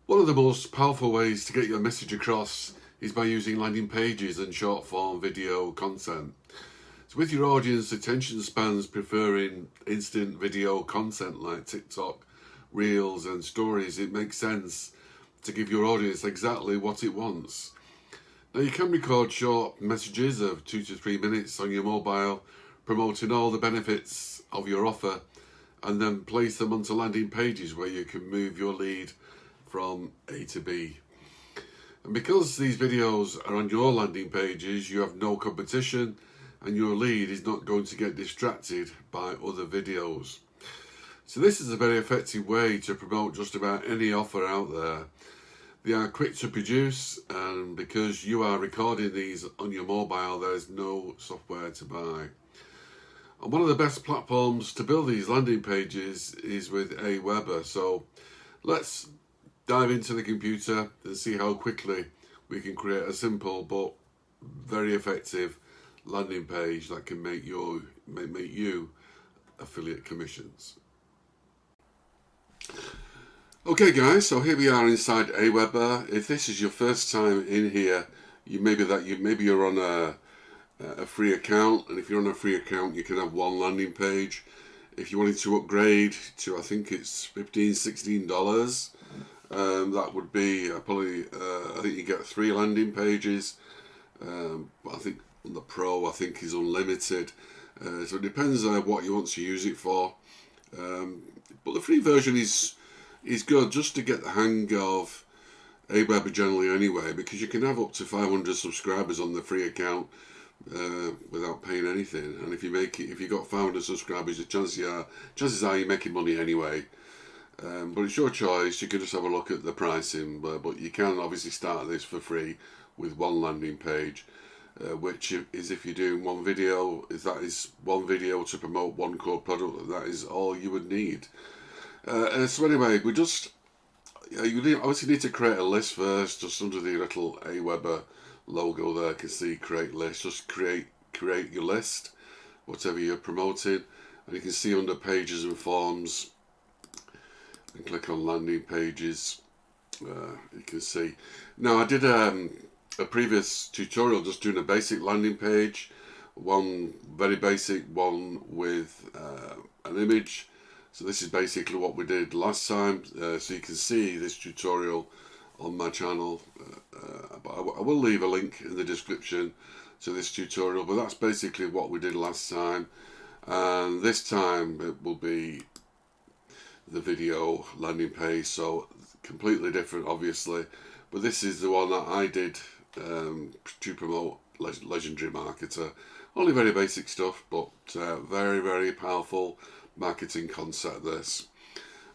One of the most powerful ways to get your message across is by using landing pages and short form video content. So with your audience attention spans preferring instant video content like TikTok, Reels and Stories, it makes sense to give your audience exactly what it wants. Now you can record short messages of 2 to 3 minutes on your mobile, promoting all the benefits of your offer, and then place them onto landing pages where you can move your lead from A to B. And because these videos are on your landing pages, you have no competition and your lead is not going to get distracted by other videos. So this is a very effective way to promote just about any offer out there. They are quick to produce, and because you are recording these on your mobile, there's no software to buy. And one of the best platforms to build these landing pages is with Aweber. So let's dive into the computer and see how quickly we can create a simple but very effective landing page that can make you affiliate commissions. Okay guys, so here we are inside Aweber. If this is your first time in here, maybe you're on a free account, and if you're on a free account you can have one landing page. If you wanted to upgrade to, I think it's $15-16, that would be probably I think you get 3 landing pages, but I think on the Pro I think is unlimited, so it depends on what you want to use it for, but the free version is good just to get the hang of Aweber generally anyway, because you can have up to 500 subscribers on the free account without paying anything, and if you got 500 subscribers, the chances are you're making money anyway. But it's your choice. You can just have a look at the pricing, but you can obviously start this for free with one landing page, which is, if you're doing one video, that is one video to promote one core product. That is all you would need. So anyway, you obviously need to create a list first. Just under the little Aweber logo there, you can see create list. Just create your list, whatever you're promoting, and you can see under pages and forms, and click on landing pages. You can see now I did a previous tutorial just doing a basic landing page, one very basic one with an image. So this is basically what we did last time, so you can see this tutorial on my channel, but I will leave a link in the description to this tutorial, but that's basically what we did last time, and this time it will be the video landing page, so completely different obviously, but this is the one that I did to promote Legendary Marketer. Only very basic stuff, but very, very powerful marketing concept this.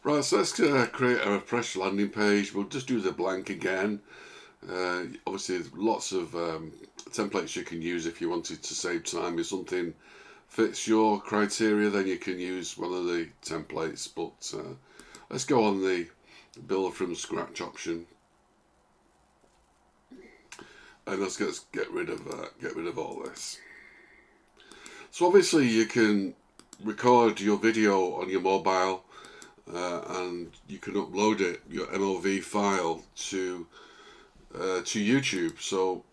Right, so let's create a fresh landing page. We'll just do the blank again. Obviously there's lots of templates you can use if you wanted to save time. If something fits your criteria, then you can use one of the templates, but let's go on the build from scratch option, and let's get rid of all this. So obviously you can record your video on your mobile, and you can upload it, your MOV file, to YouTube. So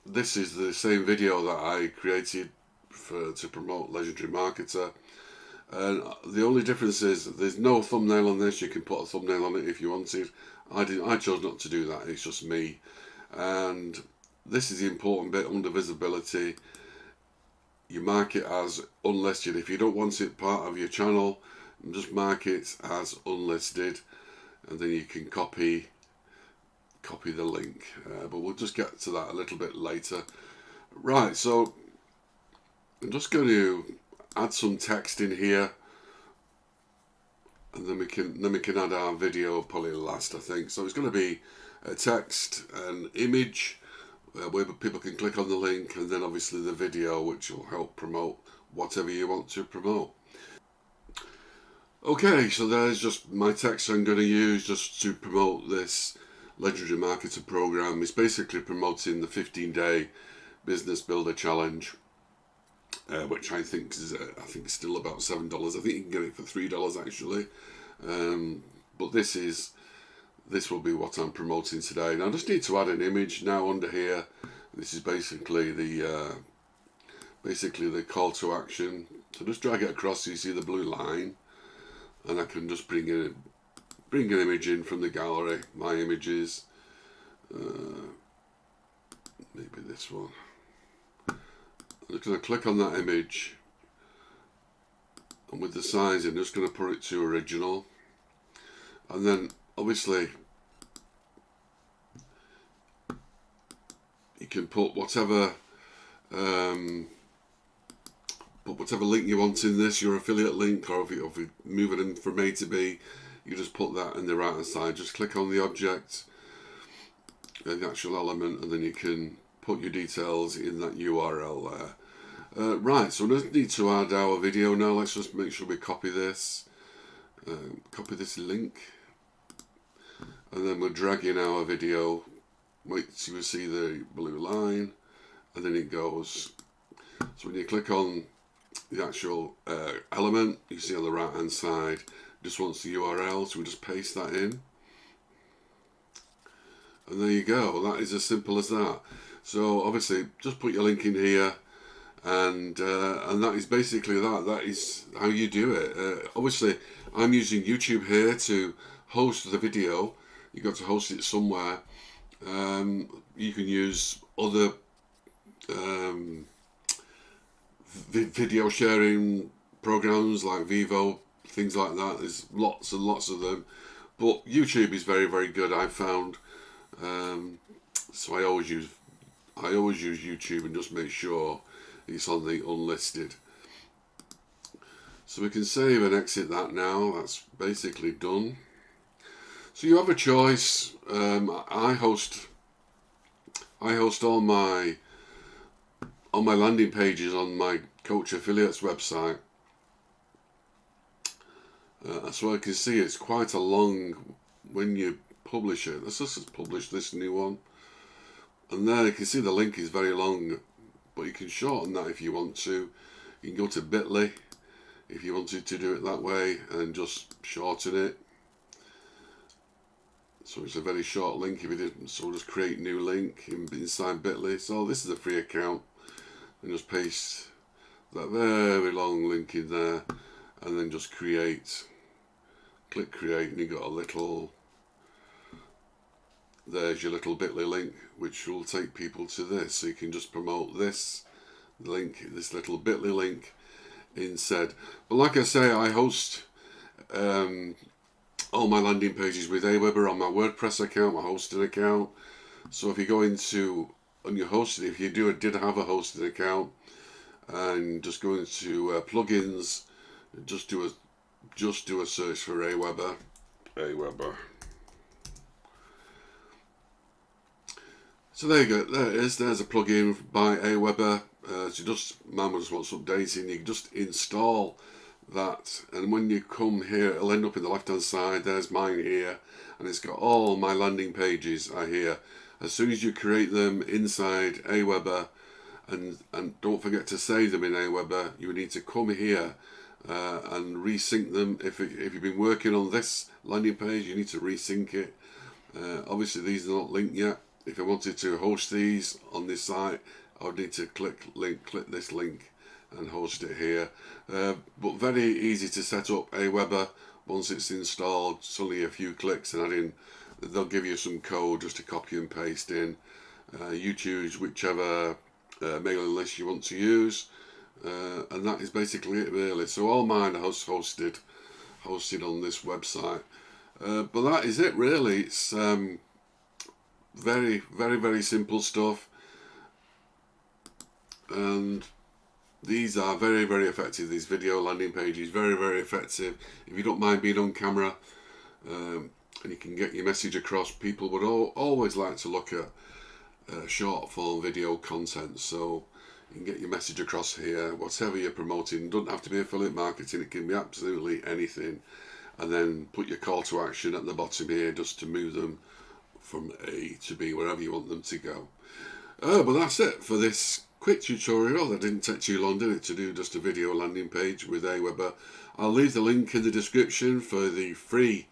this is the same video that I created to promote Legendary Marketer, and the only difference is there's no thumbnail on this. You can put a thumbnail on it if you wanted. I chose not to do that. It's just me, and this is the important bit under visibility. You mark it as unlisted. If you don't want it part of your channel, just mark it as unlisted, and then you can copy the link, but we'll just get to that a little bit later. Right, so I'm just going to add some text in here, and then we can add our video probably last, I think. So it's going to be a text, an image, where people can click on the link, and then obviously the video, which will help promote whatever you want to promote. Okay, so there's just my text I'm going to use just to promote this Legendary Marketer program. It's basically promoting the 15-day Business Builder Challenge, which I think is still about $7. I think you can get it for $3 actually. But this is this will be what I'm promoting today. Now I just need to add an image now under here. This is basically the call to action. So just drag it across so you see the blue line, and I can just bring an image in from the gallery, my images, maybe this one. I'm just going to click on that image, and with the size I'm just going to put it to original, and then obviously you can put whatever link you want in this, your affiliate link, or if you're moving them from A to B, you just put that in the right hand side. Just click on the object, the actual element, and then you can put your details in that URL there. Right, so we just need to add our video now. Let's just make sure we copy this link, and then we're dragging our video. Wait till you see the blue line, and then it goes. So when you click on the actual element, you see on the right hand side just wants the URL, so we just paste that in, and there you go. That is as simple as that. So obviously just put your link in here, and that is basically that. That is how you do it. Obviously I'm using YouTube here to host the video. You've got to host it somewhere. You can use other video sharing programs like Vivo, things like that. There's lots and lots of them, but YouTube is very, very good, I've found. So I always use YouTube and just make sure it's on the unlisted. So we can save and exit that now. That's basically done. So you have a choice. I host all my landing pages on my Coach Affiliates website. So I can see it's quite a long when you publish it. Let's just publish this new one, and there you can see the link is very long, but you can shorten that if you want to. You can go to bit.ly if you wanted to do it that way and just shorten it. So it's a very short link if you didn't. So just create new link inside bit.ly. So this is a free account, and just paste that very long link in there, and then just create. Click create, and you got a little. There's your little bit.ly link, which will take people to this. So you can just promote this link, this little bit.ly link instead. But like I say, I host all my landing pages with Aweber on my WordPress account, my hosting account. So if you go into on your hosting, if you did have a hosting account, and just go into plugins, just do a search for Aweber. So there you go. There it is. There's a plugin by Aweber. So mine just wants updating. You can just install that, and when you come here, it'll end up in the left hand side. There's mine here, and it's got all my landing pages are here. As soon as you create them inside Aweber, and don't forget to save them in Aweber, you need to come here and resync them. If you've been working on this landing page, you need to resync it. Obviously these are not linked yet. If I wanted to host these on this site, I would need to click this link and host it here. But very easy to set up Aweber. Once it's installed, it's only a few clicks, and they'll give you some code just to copy and paste in. You choose whichever mailing list you want to use, and that is basically it really. So all mine are hosted on this website, but that is it really. It's very, very, very simple stuff, and these are very, very effective. These video landing pages, very, very effective. If you don't mind being on camera, and you can get your message across, people would always like to look at short form video content. So you can get your message across here, whatever you're promoting. It doesn't have to be affiliate marketing, it can be absolutely anything. And then put your call to action at the bottom here just to move them from A to B, wherever you want them to go. But that's it for this quick tutorial. That didn't take too long, did it, to do just a video landing page with Aweber. I'll leave the link in the description for the free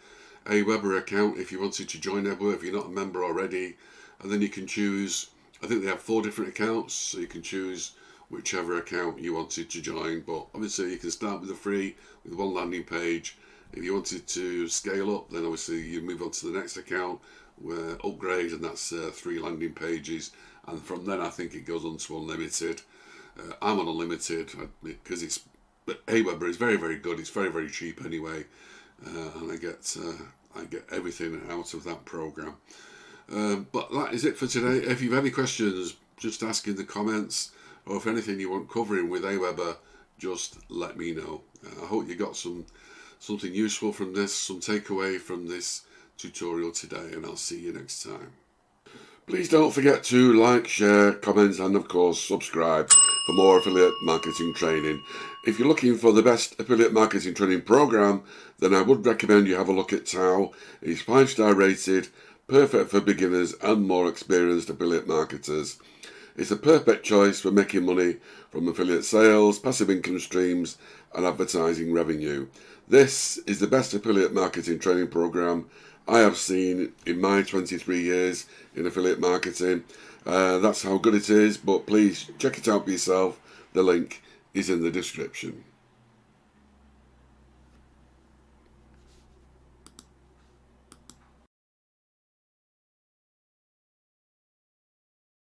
Aweber account if you wanted to join Aweber, if you're not a member already. And then you can choose, I think they have 4 different accounts, so you can choose whichever account you wanted to join. But obviously you can start with a free, with 1 landing page. If you wanted to scale up, then obviously you move on to the next account, where upgrade, and that's 3 landing pages. And from then I think it goes on to unlimited. I'm on unlimited because Aweber is very, very good. It's very, very cheap anyway, and I get everything out of that program. But that is it for today. If you've any questions, just ask in the comments, or if anything you want covering with Aweber, just let me know. I hope you got something useful from this, some takeaway from this tutorial today, and I'll see you next time. Please don't forget to like, share, comment, and of course subscribe for more affiliate marketing training. If you're looking for the best affiliate marketing training program, then I would recommend you have a look at Tao. It's 5-star rated, perfect for beginners and more experienced affiliate marketers. It's a perfect choice for making money from affiliate sales, passive income streams, and advertising revenue. This is the best affiliate marketing training program I have seen in my 23 years in affiliate marketing. That's how good it is, but please check it out for yourself. The link is in the description.